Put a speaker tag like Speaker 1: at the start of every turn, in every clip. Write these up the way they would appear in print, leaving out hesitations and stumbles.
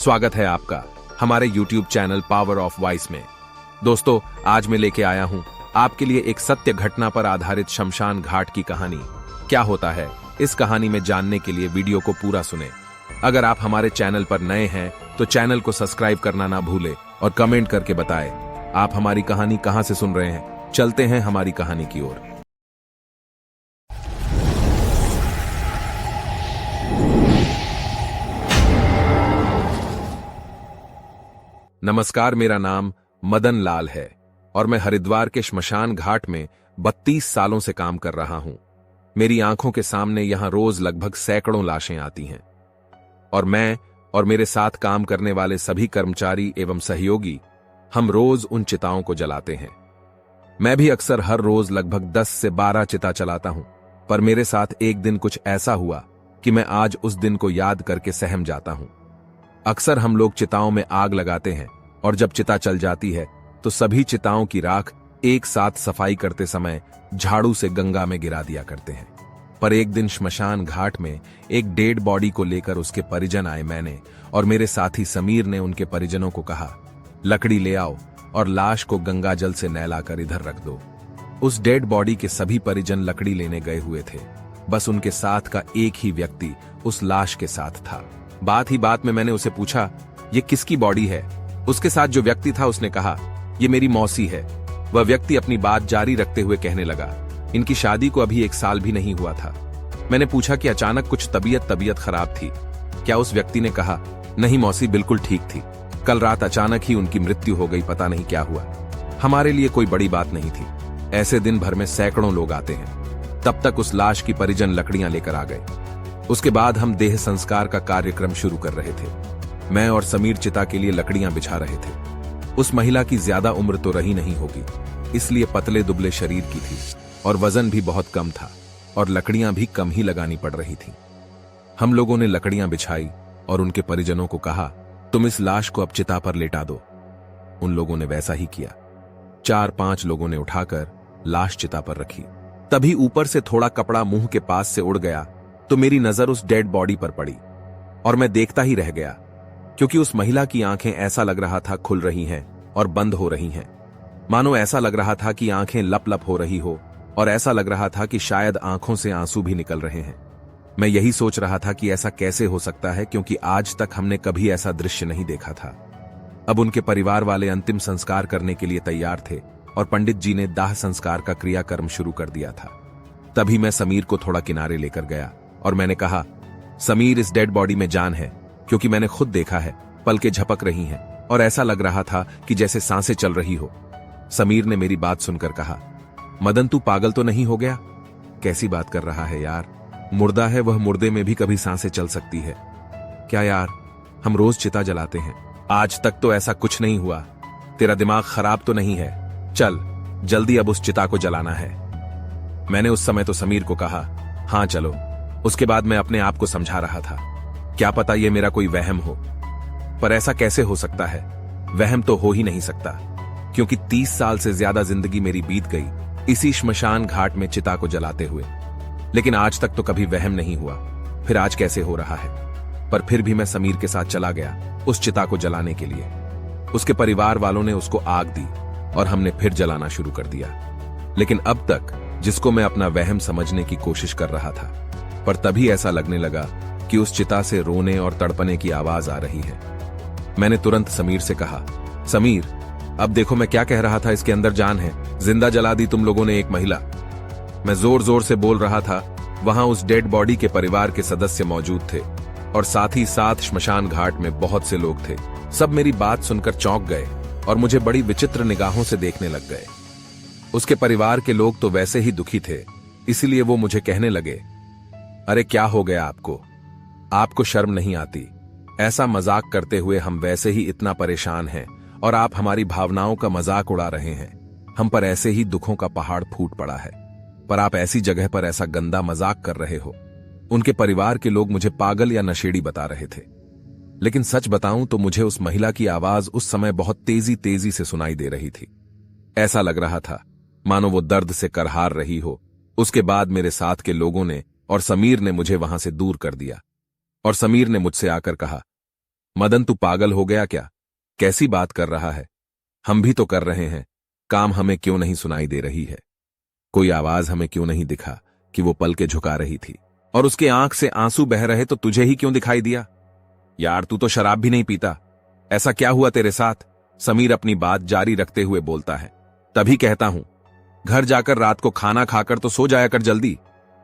Speaker 1: स्वागत है आपका हमारे YouTube channel power of voice में। दोस्तों, आज मैं लेके आया हूं आपके लिए एक सत्य घटना पर आधारित शमशान घाट की कहानी। क्या होता है इस कहानी में जानने के लिए वीडियो को पूरा सुने। अगर आप हमारे चैनल पर नए हैं तो चैनल को सब्सक्राइब करना ना भूले और कमेंट करके बताएं आप हमारी कहानी कहां से सुन रहे हैं। चलते हैं हमारी कहानी की ओर। नमस्कार, मेरा नाम मदन लाल है और मैं हरिद्वार के श्मशान घाट में 32 सालों से काम कर रहा हूं। मेरी आंखों के सामने यहां रोज लगभग सैकड़ों लाशें आती हैं और मैं और मेरे साथ काम करने वाले सभी कर्मचारी एवं सहयोगी हम रोज उन चिताओं को जलाते हैं। मैं भी अक्सर हर रोज लगभग 10 से 12 चिता चलाता हूं, पर मेरे साथ एक दिन कुछ ऐसा हुआ कि मैं आज उस दिन को याद करके सहम जाता हूं। अक्सर हम लोग चिताओं में आग लगाते हैं और जब चिता चल जाती है तो सभी चिताओं की राख एक साथ सफाई करते समय झाड़ू से गंगा में गिरा दिया करते हैं। पर एक दिन श्मशान घाट में एक डेड बॉडी को लेकर उसके परिजन आए। मैंने और मेरे साथी समीर ने उनके परिजनों को कहा, लकड़ी ले आओ और लाश को गंगा जल से नहलाकर इधर रख दो। उस डेड बॉडी के सभी परिजन लकड़ी लेने गए हुए थे। बस उनके साथ का एक ही व्यक्ति उस लाश के साथ था। बात ही बात में मैंने उसे पूछा, ये किसकी बॉडी है? उसके साथ जो व्यक्ति था उसने कहा, ये मेरी मौसी है। वह व्यक्ति अपनी बात जारी रखते हुए कहने लगा, इनकी शादी को अभी 1 साल भी नहीं हुआ था। मैंने पूछा कि अचानक कुछ तबीयत खराब थी क्या? उस व्यक्ति ने कहा, नहीं मौसी बिल्कुल ठीक थी। कल रात अचानक ही उनकी मृत्यु हो गई, पता नहीं क्या हुआ। हमारे लिए कोई बड़ी बात नहीं थी। ऐसे दिन भर में सैकड़ों लोग आते हैं। तब तक उस लाश की परिजन लकड़ियां लेकर आ गए। उसके बाद हम देह संस्कार का कार्यक्रम शुरू कर रहे थे। मैं और समीर चिता के लिए लकड़ियां बिछा रहे थे। उस महिला की ज्यादा उम्र तो रही नहीं होगी, इसलिए पतले दुबले शरीर की थी और वजन भी बहुत कम था और लकड़ियां भी कम ही लगानी पड़ रही थी। हम लोगों ने लकड़ियां बिछाई और उनके परिजनों को कहा, तुम इस लाश को अब चिता पर लेटा दो। उन लोगों ने वैसा ही किया। 4-5 लोगों ने उठाकर लाश चिता पर रखी। तभी ऊपर से थोड़ा कपड़ा मुंह के पास से उड़ गया तो मेरी नजर उस डेड बॉडी पर पड़ी और मैं देखता ही रह गया, क्योंकि उस महिला की आंखें ऐसा लग रहा था खुल रही हैं और बंद हो रही हैं। मानो ऐसा लग रहा था कि आंखें लप लप हो रही हो और ऐसा लग रहा था कि शायद आंखों से आंसू भी निकल रहे हैं। मैं यही सोच रहा था कि ऐसा कैसे हो सकता है, क्योंकि आज तक हमने कभी ऐसा दृश्य नहीं देखा था। अब उनके परिवार वाले अंतिम संस्कार करने के लिए तैयार थे और पंडित जी ने दाह संस्कार का क्रियाकर्म शुरू कर दिया था। तभी मैं समीर को थोड़ा किनारे लेकर गया और मैंने कहा, समीर, इस डेड बॉडी में जान है, क्योंकि मैंने खुद देखा है। पलकें झपक रही हैं और ऐसा लग रहा था कि जैसे सांसें चल रही हो। समीर ने मेरी बात सुनकर कहा, मदन तू पागल तो नहीं हो गया? कैसी बात कर रहा है यार, मुर्दा है वह, मुर्दे में भी कभी सांसें चल सकती है क्या यार? हम रोज चिता जलाते हैं, आज तक तो ऐसा कुछ नहीं हुआ। तेरा दिमाग खराब तो नहीं है? चल जल्दी अब उस चिता को जलाना है। मैंने उस समय तो समीर को कहा, हाँ चलो। उसके बाद मैं अपने आप को समझा रहा था, क्या पता ये मेरा कोई वहम हो। पर ऐसा कैसे हो सकता है? वहम तो हो ही नहीं सकता, क्योंकि 30 साल से ज्यादा जिंदगी मेरी बीत गई इसी श्मशान घाट में चिता को जलाते हुए, लेकिन आज तक तो कभी वहम नहीं हुआ। फिर आज कैसे हो रहा है? पर फिर भी मैं समीर के साथ चला गया उस चिता को जलाने के लिए। उसके परिवार वालों ने उसको आग दी और हमने फिर जलाना शुरू कर दिया। लेकिन अब तक जिसको मैं अपना वहम समझने की कोशिश कर रहा था, पर तभी ऐसा लगने लगा कि उस चिता से रोने और तड़पने की आवाज आ रही है। मैंने तुरंत समीर से कहा, समीर अब देखो मैं क्या कह रहा था, इसके अंदर जान है। जिंदा जला दी तुम लोगों ने एक महिला। मैं जोर जोर से बोल रहा था। वहां उस डेड बॉडी के परिवार के सदस्य मौजूद थे और साथ ही साथ श्मशान घाट में बहुत से लोग थे। सब मेरी बात सुनकर चौंक गए और मुझे बड़ी विचित्र निगाहों से देखने लग गए। उसके परिवार के लोग तो वैसे ही दुखी थे, इसलिए वो मुझे कहने लगे, अरे क्या हो गया आपको? आपको शर्म नहीं आती? ऐसा मजाक करते हुए हम वैसे ही इतना परेशान हैं और आप हमारी भावनाओं का मजाक उड़ा रहे हैं। हम पर ऐसे ही दुखों का पहाड़ फूट पड़ा है, पर आप ऐसी जगह पर ऐसा गंदा मजाक कर रहे हो। उनके परिवार के लोग मुझे पागल या नशेड़ी बता रहे थे, लेकिन सच बताऊं तो मुझे उस महिला की आवाज उस समय बहुत तेजी से सुनाई दे रही थी। ऐसा लग रहा था मानो वो दर्द से करहार रही हो। उसके बाद मेरे साथ के लोगों ने और समीर ने मुझे वहां से दूर कर दिया और समीर ने मुझसे आकर कहा, मदन, तू पागल हो गया क्या? कैसी बात कर रहा है? हम भी तो कर रहे हैं काम, हमें क्यों नहीं सुनाई दे रही है? कोई आवाज हमें क्यों नहीं दिखा कि वो पलके झुका रही थी और उसके आंख से आंसू बह रहे तो तुझे ही क्यों दिखाई दिया? यार, तू तो शराब भी नहीं पीता, ऐसा क्या हुआ तेरे साथ? समीर अपनी बात जारी रखते हुए बोलता है। तभी कहता हूं, घर जाकर रात को खाना खाकर तो सो जाया कर जल्दी।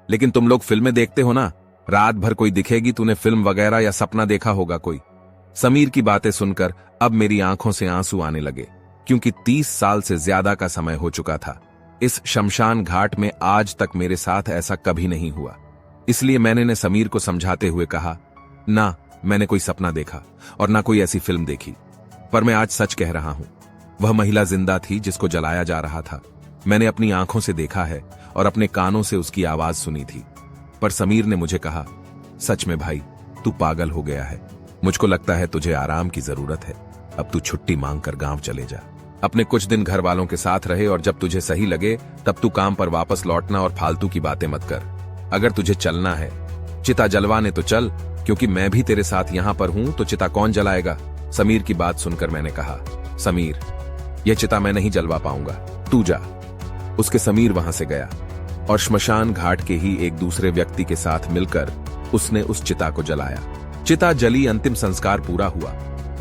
Speaker 1: लेकिन तुम लोग फिल्में देखते हो ना, रात भर कोई दिखेगी तूने फिल्म वगैरह या सपना देखा होगा कोई। समीर की बातें सुनकर अब मेरी आंखों से आंसू आने लगे, क्योंकि 30 साल से ज्यादा का समय हो चुका था। इस शमशान घाट में आज तक मेरे साथ ऐसा कभी नहीं हुआ। इसलिए मैंने समीर को समझाते हुए कहा, ना मैंने कोई सपना देखा और ना कोई ऐसी फिल्म देखी, पर मैं आज सच कह रहा हूं। वह महिला जिंदा थी जिसको जलाया जा रहा था। मैंने अपनी आंखों से देखा है और अपने कानों से उसकी आवाज सुनी थी। पर समीर ने मुझे कहा, सच में भाई, तू पागल हो गया है। मुझको लगता है तुझे आराम की जरूरत है। अब तू छुट्टी मांगकर गांव चले जा। अपने कुछ दिन घर वालों के साथ रहे और जब तुझे सही लगे तब तू काम पर वापस लौटना और फालतू की बातें मत कर। अगर तुझे चलना है चिता जलवाने तो चल, क्योंकि मैं भी तेरे साथ यहां पर हूं, तो चिता कौन जलाएगा? समीर की बात सुनकर मैंने कहा, समीर, यह चिता मैं नहीं जलवा पाऊंगा, तू जा। उसके समीर वहां से गया और श्मशान घाट के ही एक दूसरे व्यक्ति के साथ मिलकर उसने उस चिता को जलाया। चिता जली, अंतिम संस्कार पूरा हुआ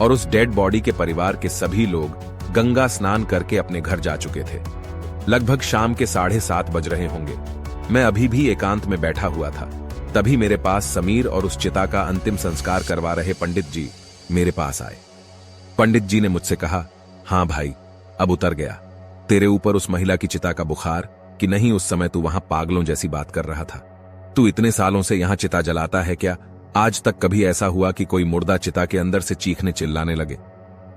Speaker 1: और उस डेड बॉडी के परिवार के सभी लोग गंगा स्नान करके अपने घर जा चुके थे। लगभग शाम के 7:30 बज रहे होंगे। मैं अभी भी एकांत में बैठा हुआ था। तभी मेरे पास समीर और उस चिता का अंतिम संस्कार करवा रहे पंडित जी मेरे पास आए। पंडित जी ने मुझसे कहा, हां भाई, अब उतर गया तेरे ऊपर उस महिला की चिता का बुखार कि नहीं? उस समय तू वहां पागलों जैसी बात कर रहा था। तू इतने सालों से यहां चिता जलाता है क्या? आज तक कभी ऐसा हुआ कि कोई मुर्दा चिता के अंदर से चीखने चिल्लाने लगे?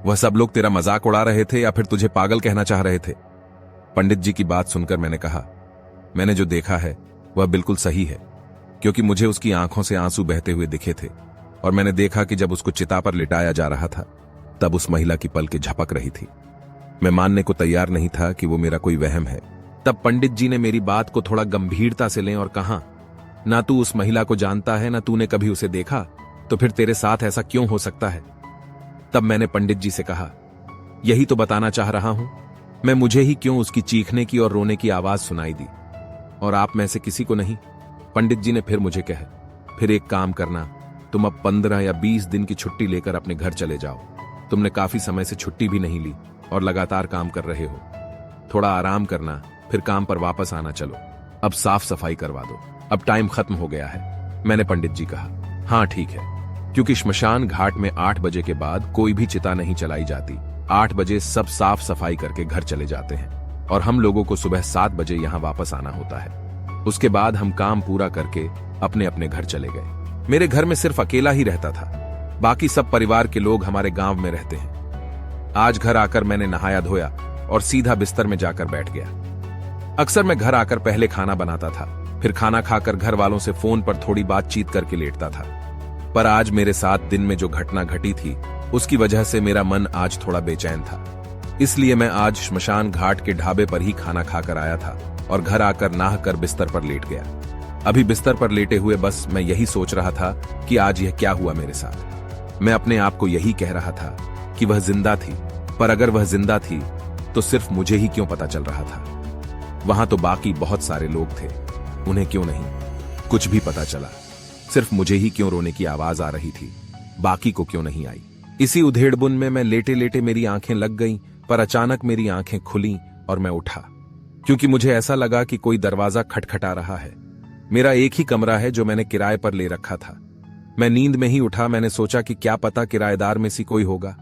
Speaker 1: वह सब लोग तेरा मजाक उड़ा रहे थे या फिर तुझे पागल कहना चाह रहे थे? पंडित जी की बात सुनकर मैंने कहा, मैंने जो देखा है वह बिल्कुल सही है, क्योंकि मुझे उसकी आंखों से आंसू बहते हुए दिखे थे और मैंने देखा कि जब उसको चिता पर लिटाया जा रहा था तब उस महिला की पलकें झपक रही थी। मैं मानने को तैयार नहीं था कि वो मेरा कोई वहम है। तब पंडित जी ने मेरी बात को थोड़ा गंभीरता से लें और कहा, ना तू उस महिला को जानता है, ना तूने कभी उसे देखा, तो फिर तेरे साथ ऐसा क्यों हो सकता है? तब मैंने पंडित जी से कहा, यही तो बताना चाह रहा हूं मैं, मुझे ही क्यों उसकी चीखने की और रोने की आवाज सुनाई दी और आप में से किसी को नहीं? पंडित जी ने फिर मुझे कहा, फिर एक काम करना, तुम अब 15 या 20 दिन की छुट्टी लेकर अपने घर चले जाओ। तुमने काफी समय से छुट्टी भी नहीं ली और लगातार काम कर रहे हो। थोड़ा आराम करना, फिर काम पर वापस आना। चलो अब साफ सफाई करवा दो, अब टाइम खत्म हो गया है। मैंने पंडित जी कहा, हाँ ठीक है, क्योंकि श्मशान घाट में 8 बजे के बाद कोई भी चिता नहीं चलाई जाती। 8 बजे सब साफ सफाई करके घर चले जाते हैं और हम लोगों को सुबह 7 बजे यहाँ वापस आना होता है। उसके बाद हम काम पूरा करके अपने अपने घर चले गए। मेरे घर में सिर्फ अकेला ही रहता था, बाकी सब परिवार के लोग हमारे गांव में रहते हैं। आज घर आकर मैंने नहाया धोया और सीधा बिस्तर में जाकर बैठ गया। अक्सर मैं घर आकर पहले खाना बनाता था, फिर खाना खाकर घर वालों से फोन पर थोड़ी बातचीत करके लेटता था। पर आज मेरे साथ दिन में जो घटना घटी थी उसकी वजह से मेरा मन आज थोड़ा बेचैन था। इसलिए मैं आज श्मशान घाट के ढाबे पर ही खाना खाकर आया था और घर आकर नहा कर बिस्तर पर लेट गया। अभी बिस्तर पर लेटे हुए बस मैं यही सोच रहा था कि आज यह क्या हुआ मेरे साथ। मैं अपने आप को यही कह रहा था कि वह जिंदा थी, पर अगर वह जिंदा थी तो सिर्फ मुझे ही क्यों पता चल रहा था? वहां तो बाकी बहुत सारे लोग थे, उन्हें क्यों नहीं कुछ भी पता चला? सिर्फ मुझे ही क्यों रोने की आवाज आ रही थी, बाकी को क्यों नहीं आई? इसी उधेड़बुन में मैं लेटे लेटे मेरी आंखें लग गईं, पर अचानक मेरी आंखें खुलीं और मैं उठा, क्योंकि मुझे ऐसा लगा कि कोई दरवाजा खटखटा रहा है। मेरा एक ही कमरा है जो मैंने किराए पर ले रखा था। मैं नींद में ही उठा। मैंने सोचा कि क्या पता किराएदार में से कोई होगा,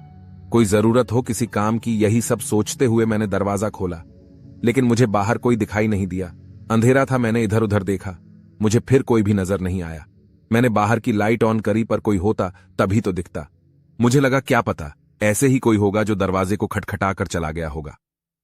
Speaker 1: कोई जरूरत हो किसी काम की। यही सब सोचते हुए मैंने दरवाजा खोला, लेकिन मुझे बाहर कोई दिखाई नहीं दिया। अंधेरा था। मैंने इधर उधर देखा, मुझे फिर कोई भी नजर नहीं आया। मैंने बाहर की लाइट ऑन करी, पर कोई होता तभी तो दिखता। मुझे लगा क्या पता ऐसे ही कोई होगा जो दरवाजे को खटखटा कर चला गया होगा।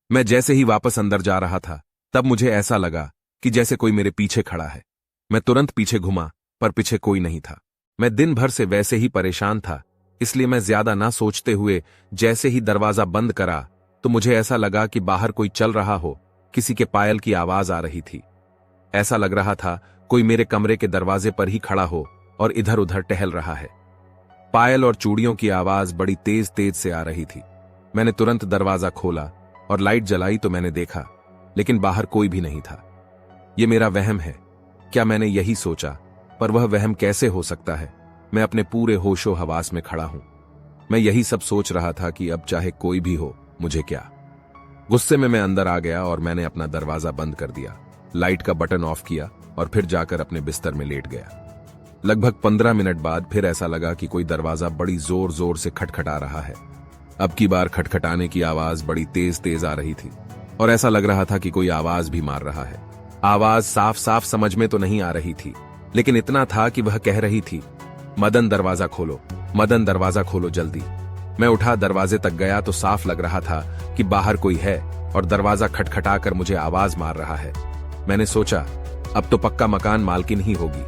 Speaker 1: मैं जैसे ही वापस अंदर जा रहा था तब मुझे ऐसा लगा कि जैसे कोई मेरे पीछे खड़ा है। मैं तुरंत पीछे घुमा, पर पीछे कोई नहीं था। मैं दिन भर से वैसे ही परेशान था, इसलिए मैं ज्यादा ना सोचते हुए जैसे ही दरवाजा बंद करा तो मुझे ऐसा लगा कि बाहर कोई चल रहा हो। किसी के पायल की आवाज आ रही थी। ऐसा लग रहा था कोई मेरे कमरे के दरवाजे पर ही खड़ा हो और इधर उधर टहल रहा है। पायल और चूड़ियों की आवाज बड़ी तेज तेज से आ रही थी। मैंने तुरंत दरवाजा खोला और लाइट जलाई तो मैंने देखा, लेकिन बाहर कोई भी नहीं था। यह मेरा वहम है क्या, मैंने यही सोचा, पर वह वहम कैसे हो सकता है। मैं अपने पूरे होशो हवास में खड़ा हूं। मैं यही सब सोच रहा था कि अब चाहे कोई भी हो, मुझे क्या। गुस्से में मैं अंदर आ गया और मैंने अपना दरवाजा बंद कर दिया, लाइट का बटन ऑफ किया और फिर जाकर अपने बिस्तर में लेट गया। लगभग 15 मिनट बाद फिर ऐसा लगा कि कोई दरवाजा बड़ी जोर जोर से खटखटा रहा है। अब की बार खटखटाने की आवाज बड़ी तेज तेज आ रही थी और ऐसा लग रहा था कि कोई आवाज भी मार रहा है। आवाज साफ साफ समझ में तो नहीं आ रही थी, लेकिन इतना था कि वह कह रही थी, मदन दरवाजा खोलो, मदन दरवाजा खोलो जल्दी। मैं उठा, दरवाजे तक गया तो साफ लग रहा था कि बाहर कोई है और दरवाजा खटखटाकर मुझे आवाज मार रहा है। मैंने सोचा अब तो पक्का मकान मालकिन ही होगी,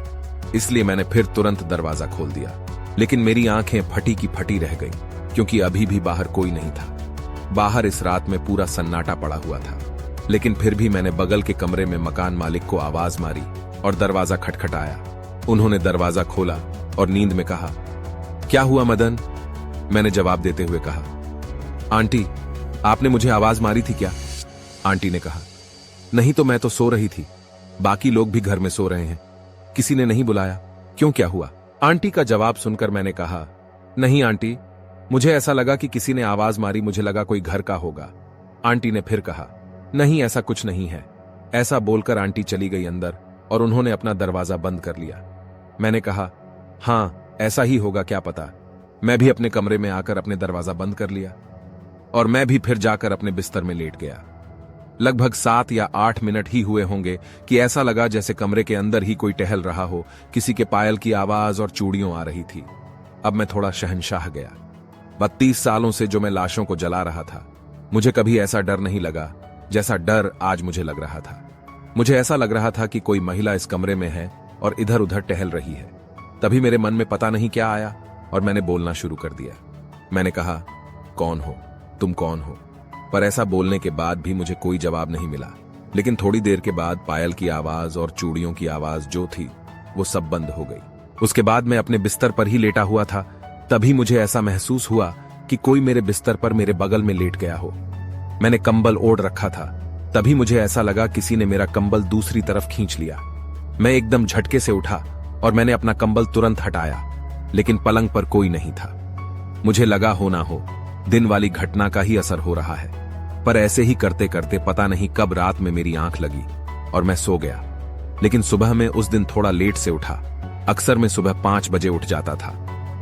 Speaker 1: इसलिए मैंने फिर तुरंत दरवाजा खोल दिया। लेकिन मेरी आंखें फटी की फटी रह गईं, क्योंकि अभी भी बाहर कोई नहीं था। बाहर इस रात में पूरा सन्नाटा पड़ा हुआ था, लेकिन फिर भी मैंने बगल के कमरे में मकान मालिक को आवाज मारी और दरवाजा खटखटाया। उन्होंने दरवाजा खोला और नींद में कहा, क्या हुआ मदन? मैंने जवाब देते हुए कहा, आंटी, आपने मुझे आवाज मारी थी क्या? आंटी ने कहा, नहीं तो मैं तो सो रही थी, बाकी लोग भी घर में सो रहे हैं, किसी ने नहीं बुलाया, क्यों, क्या हुआ? आंटी का जवाब सुनकर मैंने कहा, नहीं आंटी, मुझे ऐसा लगा कि किसी ने आवाज मारी, मुझे लगा कोई घर का होगा। आंटी ने फिर कहा, नहीं ऐसा कुछ नहीं है। ऐसा बोलकर आंटी चली गई अंदर और उन्होंने अपना दरवाजा बंद कर लिया। मैंने कहा, हाँ ऐसा ही होगा, क्या पता। मैं भी अपने कमरे में आकर अपने दरवाजा बंद कर लिया और मैं भी फिर जाकर अपने बिस्तर में लेट गया। लगभग 7 या 8 मिनट ही हुए होंगे कि ऐसा लगा जैसे कमरे के अंदर ही कोई टहल रहा हो, किसी के पायल की आवाज और चूड़ियों आ रही थी। अब मैं थोड़ा शहंशाह गया। 32 सालों से जो मैं लाशों को जला रहा था, मुझे कभी ऐसा डर नहीं लगा जैसा डर आज मुझे लग रहा था। मुझे ऐसा लग रहा था कि कोई महिला इस कमरे में है और इधर उधर टहल रही है। तभी मेरे मन में पता नहीं क्या आया और मैंने बोलना शुरू कर दिया। मैंने कहा, कौन हो तुम, कौन हो? पर ऐसा बोलने के बाद भी मुझे कोई जवाब नहीं मिला। लेकिन थोड़ी देर के बाद पायल की आवाज और चूड़ियों की आवाज जो थी वो सब बंद हो गई। उसके बाद मैं अपने बिस्तर पर ही लेटा हुआ था। तभी मुझे ऐसा महसूस हुआ कि कोई मेरे बिस्तर पर मेरे बगल में लेट गया हो। मैंने कंबल ओढ़ रखा था, तभी मुझे ऐसा लगा किसी ने मेरा कंबल दूसरी तरफ खींच लिया। मैं एकदम झटके से उठा और मैंने अपना कंबल तुरंत हटाया, लेकिन पलंग पर कोई नहीं था। मुझे लगा हो ना हो दिन वाली घटना का ही असर हो रहा है, पर ऐसे ही करते करते पता नहीं कब रात में मेरी आंख लगी और मैं सो गया। लेकिन सुबह में उस दिन थोड़ा लेट से उठा। अक्सर मैं सुबह 5 बजे उठ जाता था,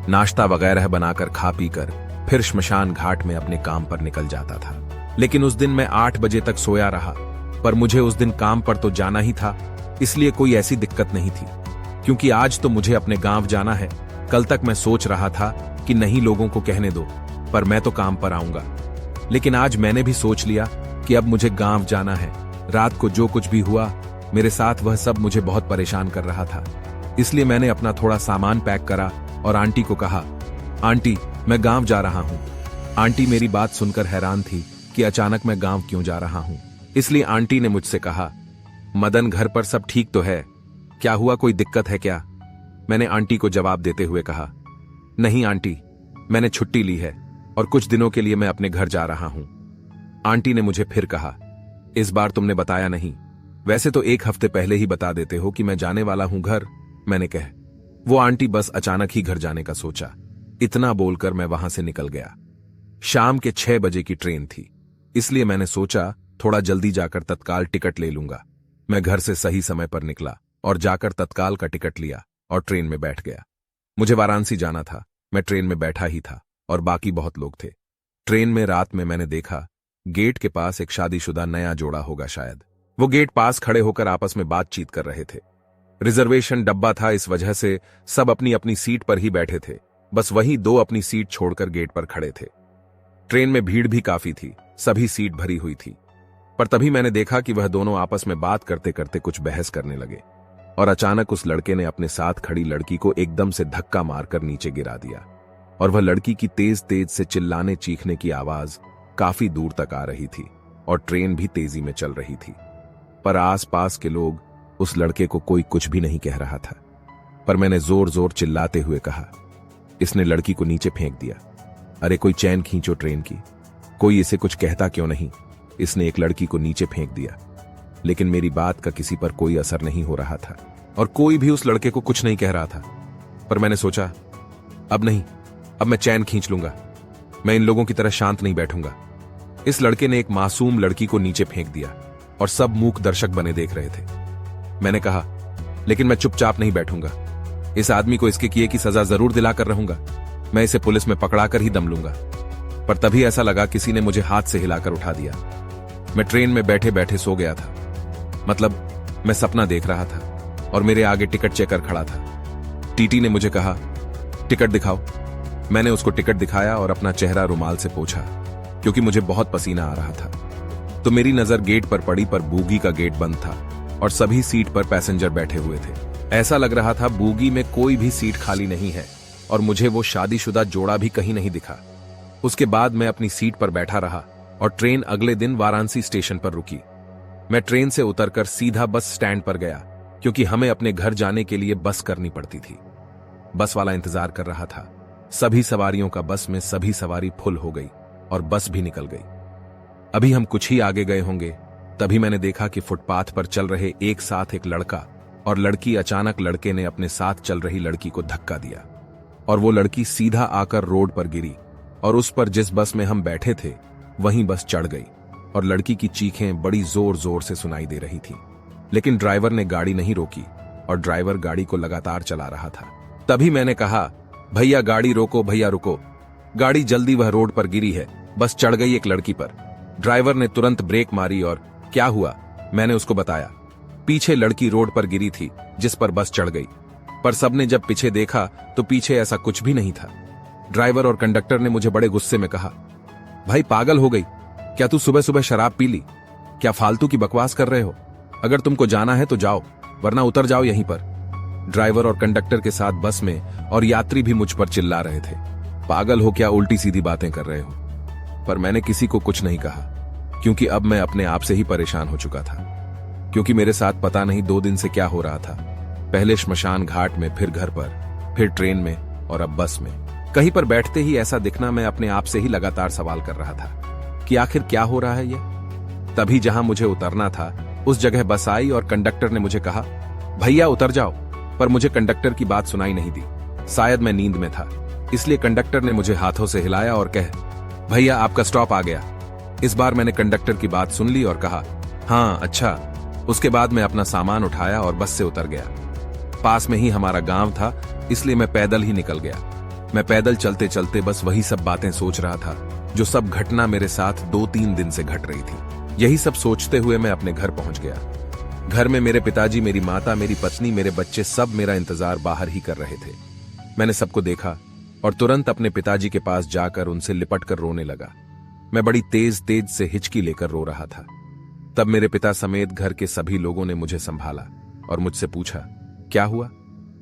Speaker 1: नाश्ता वगैरह बनाकर खा पीकर फिर श्मशान घाट में अपने काम पर निकल जाता था। लेकिन उस दिन मैं 8 बजे तक सोया रहा, पर मुझे उस दिन काम पर तो जाना ही था, इसलिए कोई ऐसी दिक्कत नहीं थी, क्योंकि आज तो मुझे अपने गांव जाना है। कल तक मैं सोच रहा था कि नहीं, लोगों को कहने दो, पर मैं तो काम पर आऊंगा। लेकिन आज मैंने भी सोच लिया कि अब मुझे गांव जाना है। रात को जो कुछ भी हुआ मेरे साथ, वह सब मुझे बहुत परेशान कर रहा था। इसलिए मैंने अपना थोड़ा सामान पैक करा और आंटी को कहा, आंटी मैं गांव जा रहा हूं। आंटी मेरी बात सुनकर हैरान थी कि अचानक मैं गांव क्यों जा रहा हूं। इसलिए आंटी ने मुझसे कहा, मदन घर पर सब ठीक तो है? क्या हुआ, कोई दिक्कत है क्या? मैंने आंटी को जवाब देते हुए कहा, नहीं आंटी, मैंने छुट्टी ली है और कुछ दिनों के लिए मैं अपने घर जा रहा हूं। आंटी ने मुझे फिर कहा, इस बार तुमने बताया नहीं, वैसे तो 1 हफ्ते पहले ही बता देते हो कि मैं जाने वाला हूं घर। मैंने कहा, वो आंटी बस अचानक ही घर जाने का सोचा। इतना बोलकर मैं वहां से निकल गया। शाम के 6 बजे की ट्रेन थी, इसलिए मैंने सोचा थोड़ा जल्दी जाकर तत्काल टिकट ले लूंगा। मैं घर से सही समय पर निकला और जाकर तत्काल का टिकट लिया और ट्रेन में बैठ गया। मुझे वाराणसी जाना था। मैं ट्रेन में बैठा ही था और बाकी बहुत लोग थे। ट्रेन में रात में मैंने देखा गेट के पास एक शादीशुदा नया जोड़ा होगा शायद। वो गेट पास खड़े होकर आपस में बातचीत कर रहे थे। रिजर्वेशन डब्बा था, इस वजह से सब अपनी अपनी सीट पर ही बैठे थे। बस वही 2 अपनी सीट छोड़कर गेट पर खड़े थे। ट्रेन में भीड़ भी काफी थी, सभी सीट भरी हुई थी। पर तभी मैंने देखा कि वह दोनों आपस में बात करते करते कुछ बहस करने लगे और अचानक उस लड़के ने अपने साथ खड़ी लड़की को एकदम से धक्का मारकर नीचे गिरा दिया और वह लड़की की तेज तेज से चिल्लाने चीखने की आवाज काफी दूर तक आ रही थी और ट्रेन भी तेजी में चल रही थी। पर आसपास के लोग उस लड़के को कोई कुछ भी नहीं कह रहा था। पर मैंने जोर जोर चिल्लाते हुए कहा, इसने लड़की को नीचे फेंक दिया। अरे कोई चैन खींचो ट्रेन की, कोई इसे कुछ कहता क्यों नहीं। इसने एक लड़की को नीचे फेंक दिया, लेकिन मेरी बात का किसी पर कोई असर नहीं हो रहा था और कोई भी उस लड़के को कुछ नहीं कह रहा था। पर मैंने सोचा, अब नहीं, अब मैं चैन खींच लूंगा। मैं इन लोगों की तरह शांत नहीं बैठूंगा। इस लड़के ने एक मासूम लड़की को नीचे फेंक दिया और सब मूक दर्शक बने देख रहे थे। मैंने कहा, लेकिन मैं चुपचाप नहीं बैठूंगा। इस आदमी को इसके किए की सजा जरूर दिलाकर रहूंगा। मैं इसे पुलिस में पकड़ाकर ही दम लूंगा। पर तभी ऐसा लगा किसी ने मुझे हाथ से हिलाकर उठा दिया। मैं ट्रेन में बैठे बैठे सो गया था। मतलब मैं सपना देख रहा था और मेरे आगे टिकट चेकर खड़ा था। टीटी ने मुझे कहा, टिकट दिखाओ। मैंने उसको टिकट दिखाया और अपना चेहरा रुमाल से पोंछा, क्योंकि मुझे बहुत पसीना आ रहा था। तो मेरी नजर गेट पर पड़ी, पर बोगी का गेट बंद था और सभी सीट पर पैसेंजर बैठे हुए थे। ऐसा लग रहा था बोगी में कोई भी सीट खाली नहीं है और मुझे वो शादीशुदा जोड़ा भी कहीं नहीं दिखा। उसके बाद मैं अपनी सीट पर बैठा रहा और ट्रेन अगले दिन वाराणसी स्टेशन पर रुकी। मैं ट्रेन से उतरकर सीधा बस स्टैंड पर गया, क्योंकि हमें अपने घर जाने के लिए बस करनी पड़ती थी। बस वाला इंतजार कर रहा था। सभी सवारियों का बस में सभी सवारी फुल हो गई और बस भी निकल गई। अभी हम कुछ ही आगे गए होंगे, तभी मैंने देखा कि फुटपाथ पर चल रहे एक साथ एक लड़का और लड़की, अचानक लड़के ने अपने साथ चल रही लड़की को धक्का दिया और वो लड़की सीधा आकर रोड पर गिरी और उस पर जिस बस में हम बैठे थे वहीं बस चढ़ गई और लड़की की चीखें बड़ी जोर जोर से सुनाई दे रही थीं। लेकिन ड्राइवर ने गाड़ी नहीं रोकी और ड्राइवर गाड़ी को लगातार चला रहा था। तभी मैंने कहा, भैया गाड़ी रोको, भैया रुको, गाड़ी जल्दी, वह रोड पर गिरी है, बस चढ़ गई एक लड़की पर। ड्राइवर ने तुरंत ब्रेक मारी और क्या हुआ मैंने उसको बताया। पीछे लड़की रोड पर गिरी थी जिस पर बस चढ़ गई, पर सबने जब पीछे देखा तो पीछे ऐसा कुछ भी नहीं था। ड्राइवर और कंडक्टर ने मुझे बड़े गुस्से में कहा, भाई पागल हो गई क्या तू, सुबह सुबह शराब पी ली क्या, फालतू की बकवास कर रहे हो। अगर तुमको जाना है तो जाओ, वरना उतर जाओ यहीं पर। ड्राइवर और कंडक्टर के साथ बस में और यात्री भी मुझ पर चिल्ला रहे थे, पागल हो क्या, उल्टी सीधी बातें कर रहे हो। पर मैंने किसी को कुछ नहीं कहा, क्योंकि अब मैं अपने आप से ही परेशान हो चुका था। क्योंकि मेरे साथ पता नहीं 2 दिन से क्या हो रहा था। पहले श्मशान घाट में, फिर घर पर, फिर ट्रेन में और अब बस में। कहीं पर बैठते ही ऐसा दिखना, मैं अपने आप से ही लगातार सवाल कर रहा था कि आखिर क्या हो रहा है ये। तभी जहां मुझे उतरना था उस जगह बस आई और कंडक्टर ने मुझे कहा, भैया उतर जाओ। पर मुझे कंडक्टर की बात सुनाई नहीं दी। शायद मैं नींद में था, इसलिए कंडक्टर ने मुझे हाथों से हिलाया और कह, भैया आपका स्टॉप आ गया। इस बार मैंने कंडक्टर की बात सुन ली और कहा, हाँ अच्छा। उसके बाद मैं अपना सामान उठाया और बस से उतर गया। पास में ही हमारा गांव था, इसलिए मैं पैदल ही निकल गया। मैं पैदल चलते चलते बस वही सब बातें सोच रहा था जो सब घटना मेरे साथ 2-3 दिन से घट रही थी। यही सब सोचते हुए मैं अपने घर पहुंच गया। घर में मेरे पिताजी, मेरी माता, मेरी पत्नी, मेरे बच्चे सब मेरा इंतजार बाहर ही कर रहे थे। मैंने सबको देखा और तुरंत अपने पिताजी के पास जाकर उनसे लिपट कर रोने लगा। मैं बड़ी तेज तेज से हिचकी लेकर रो रहा था। तब मेरे पिता समेत घर के सभी लोगों ने मुझे संभाला और मुझसे पूछा, क्या हुआ।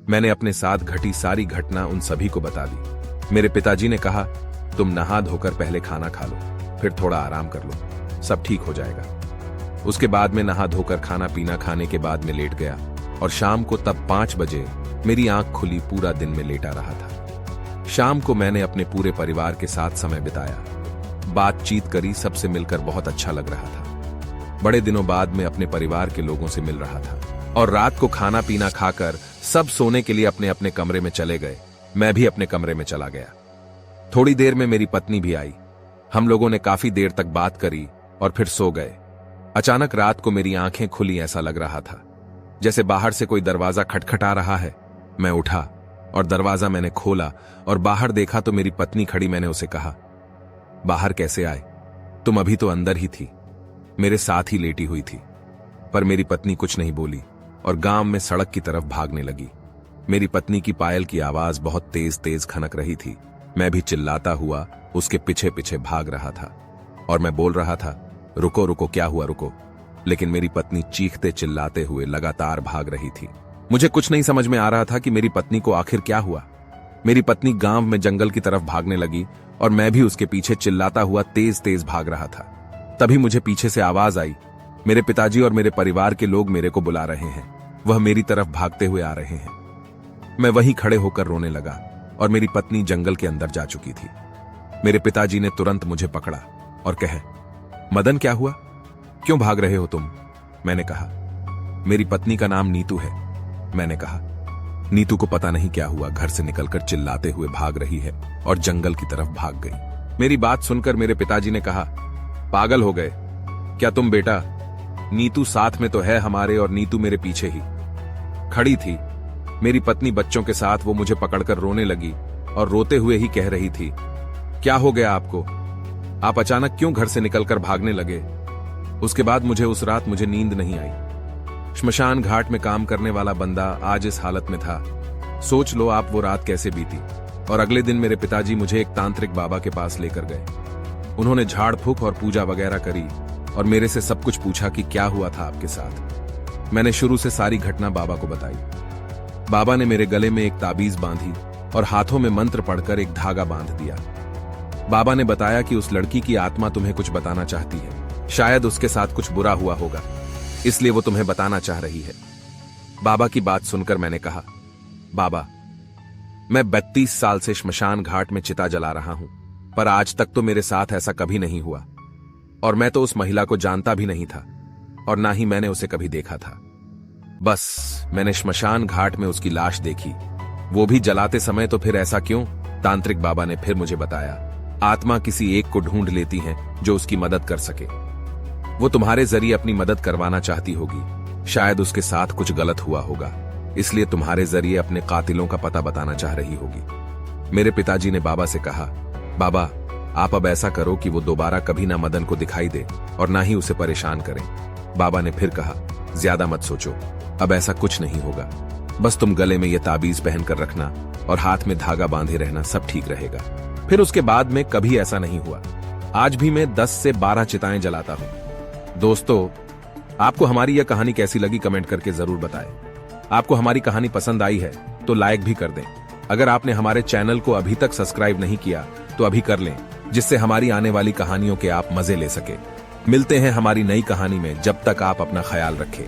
Speaker 1: मैंने अपने साथ घटी सारी घटना उन सभी को बता दी। मेरे पिताजी ने कहा, तुम नहा धोकर पहले खाना खा लो, फिर थोड़ा आराम कर लो, सब ठीक हो जाएगा। उसके बाद में नहा धोकर खाना पीना खाने के बाद में लेट गया और शाम को तब 5 बजे मेरी आंख खुली। पूरा दिन में लेटा रहा था। शाम को मैंने अपने पूरे परिवार के साथ समय बिताया, बातचीत करी, सबसे मिलकर बहुत अच्छा लग रहा था। बड़े दिनों बाद में अपने परिवार के लोगों से मिल रहा था और रात को खाना पीना खाकर सब सोने के लिए अपने अपने कमरे में चले गए। मैं भी अपने कमरे में चला गया। थोड़ी देर में मेरी पत्नी भी आई। हम लोगों ने काफी देर तक बात करी और फिर सो गए। अचानक रात को मेरी आंखें खुली, ऐसा लग रहा था जैसे बाहर से कोई दरवाजा खटखटा रहा है। मैं उठा और दरवाजा मैंने खोला और बाहर देखा तो मेरी पत्नी खड़ी। मैंने उसे कहा, बाहर कैसे आए, तुम अभी तो अंदर ही थी, मेरे साथ ही लेटी हुई थी। पर मेरी पत्नी कुछ नहीं बोली और गांव में सड़क की तरफ भागने लगी। मेरी पत्नी की पायल की आवाज बहुत तेज तेज खनक रही थी। मैं भी चिल्लाता हुआ उसके पीछे पीछे भाग रहा था और मैं बोल रहा था, रुको रुको, क्या हुआ, रुको। लेकिन मेरी पत्नी चीखते चिल्लाते हुए लगातार भाग रही थी। मुझे कुछ नहीं समझ में आ रहा था कि मेरी पत्नी को आखिर क्या हुआ। मेरी पत्नी गांव में जंगल की तरफ भागने लगी और मैं भी उसके पीछे चिल्लाता हुआ तेज तेज भाग रहा था। तभी मुझे पीछे से आवाज आई, मेरे पिताजी और मेरे परिवार के लोग मेरे को बुला रहे हैं, वह मेरी तरफ भागते हुए आ रहे हैं। मैं वहीं खड़े होकर रोने लगा। और मेरी पत्नी जंगल के अंदर जा चुकी थी। मेरे पिताजी ने तुरंत मुझे पकड़ा और कहे, मदन क्या हुआ, क्यों भाग रहे हो तुम? मैंने कहा, मेरी पत्नी का नाम नीतू है। मैंने कहा, नीतू को पता नहीं क्या हुआ, घर से निकलकर चिल्लाते हुए भाग रही है और जंगल की तरफ भाग गई। मेरी बात सुनकर मेरे पिताजी ने कहा, पागल हो गए क्या तुम बेटा? नीतू साथ में तो है हमारे और नीतू मेरे पीछे ही खड़ी थी। मेरी पत्नी बच्चों के साथ, वो मुझे पकड़कर रोने लगी और रोते हुए ही कह रही थी, क्या हो गया आपको? आप अचानक क्यों घर से निकलकर भागने लगे? उसके बाद मुझे नींद नहीं आई। श्मशान घाट में काम करने वाला बंदा आज इस हालत में था। सोच लो आप वो रात कैसे बीती। और अगले दिन मेरे पिताजी मुझे एक तांत्रिक बाबा के पास लेकर गए। उन्होंने झाड़ फूक और पूजा वगैरह करी और मेरे से सब कुछ पूछा कि क्या हुआ था आपके साथ। मैंने शुरू से सारी घटना बाबा को बताई। बाबा ने मेरे गले में एक ताबीज बांधी और हाथों में मंत्र पढ़कर एक धागा बांध दिया। बाबा ने बताया कि उस लड़की की आत्मा तुम्हें कुछ बताना चाहती है, शायद उसके साथ कुछ बुरा हुआ होगा, इसलिए वो तुम्हें बताना चाह रही है। बाबा की बात सुनकर मैंने कहा, बाबा, मैं 32 साल से श्मशान घाट में चिता जला रहा हूं, पर आज तक तो मेरे साथ ऐसा कभी नहीं हुआ और मैं तो उस महिला को जानता भी नहीं था और ना ही मैंने उसे कभी देखा था। बस मैंने श्मशान घाट में उसकी लाश देखी, वो भी जलाते समय। तो फिर ऐसा क्यों? तांत्रिक बाबा ने फिर मुझे बताया, आत्मा किसी एक को ढूंढ लेती है जो उसकी मदद कर सके। वो तुम्हारे जरिए अपनी मदद करवाना चाहती होगी, शायद उसके साथ कुछ गलत हुआ होगा, इसलिए तुम्हारे जरिए अपने कातिलों का पता बताना चाह रही होगी। मेरे पिताजी ने बाबा से कहा, बाबा, आप अब ऐसा करो कि वो दोबारा कभी ना मदन को दिखाई दे और ना ही उसे परेशान करें। बाबा ने फिर कहा, ज्यादा मत सोचो, अब ऐसा कुछ नहीं होगा, बस तुम गले में ये ताबीज पहनकर रखना और हाथ में धागा बांधे रहना, सब ठीक रहेगा। फिर उसके बाद में कभी ऐसा नहीं हुआ। आज भी मैं 10 से 12 चिताएं जलाता हूं। दोस्तों, आपको हमारी यह कहानी कैसी लगी कमेंट करके जरूर बताएं। आपको हमारी कहानी पसंद आई है तो लाइक भी कर दें। अगर आपने हमारे चैनल को अभी तक सब्सक्राइब नहीं किया तो अभी कर लें, जिससे हमारी आने वाली कहानियों के आप मजे ले सके। मिलते हैं हमारी नई कहानी में, जब तक आप अपना ख्याल रखें।